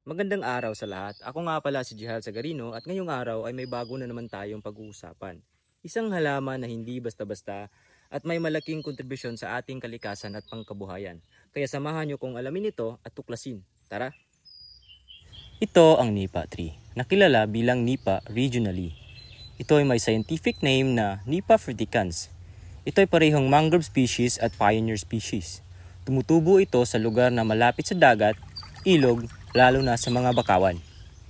Magandang araw sa lahat. Ako nga pala si Jihal Sagarino at ngayong araw ay may bago na naman tayong pag-uusapan. Isang halaman na hindi basta-basta at may malaking kontribusyon sa ating kalikasan at pangkabuhayan. Kaya samahan nyo kong alamin ito at tuklasin. Tara! Ito ang Nipa tree, nakilala bilang Nipa regionally. Ito ay may scientific name na Nipa fruticans. Ito ay parehong mangrove species at pioneer species. Tumutubo ito sa lugar na malapit sa dagat, ilog, lalo na sa mga bakawan.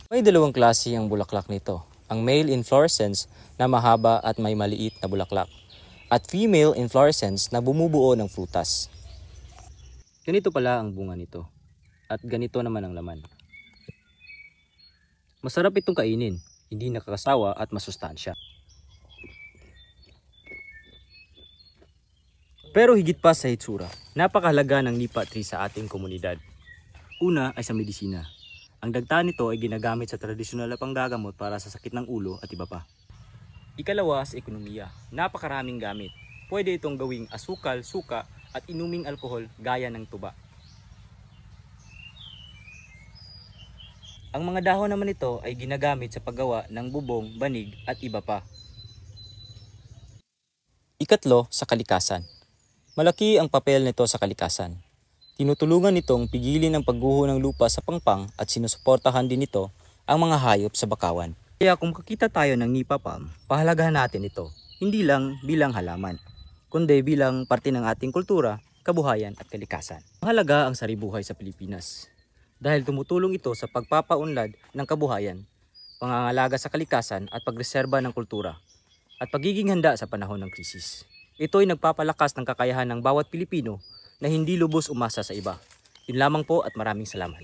May dalawang klase ang bulaklak nito. Ang male inflorescence na mahaba at may maliit na bulaklak. At female inflorescence na bumubuo ng prutas. Ganito pala ang bunga nito. At ganito naman ang laman. Masarap itong kainin, hindi nakakasawa at masustansya. Pero higit pa sa hitsura, napakahalaga ng nipa tree sa ating komunidad. Una ay sa medisina. Ang dagta nito ay ginagamit sa tradisyonal na panggagamot para sa sakit ng ulo at iba pa. Ikalawa sa ekonomiya, napakaraming gamit. Pwede itong gawing asukal, suka at inuming alkohol gaya ng tuba. Ang mga dahon naman nito ay ginagamit sa paggawa ng bubong, banig at iba pa. Ikatlo sa kalikasan. Malaki ang papel nito sa kalikasan. Tinutulungan nitong pigilin ang pagguho ng lupa sa pangpang at sinusuportahan din nito ang mga hayop sa bakawan. Kaya kung kakita tayo ng nipa palm, pahalagahan natin ito, hindi lang bilang halaman, kundi bilang parte ng ating kultura, kabuhayan at kalikasan. Mahalaga ang saribuhay sa Pilipinas dahil tumutulong ito sa pagpapaunlad ng kabuhayan, pangangalaga sa kalikasan at pagreserba ng kultura at pagiging handa sa panahon ng krisis. Ito ay nagpapalakas ng kakayahan ng bawat Pilipino na hindi lubos umasa sa iba. Yun lamang po at maraming salamat.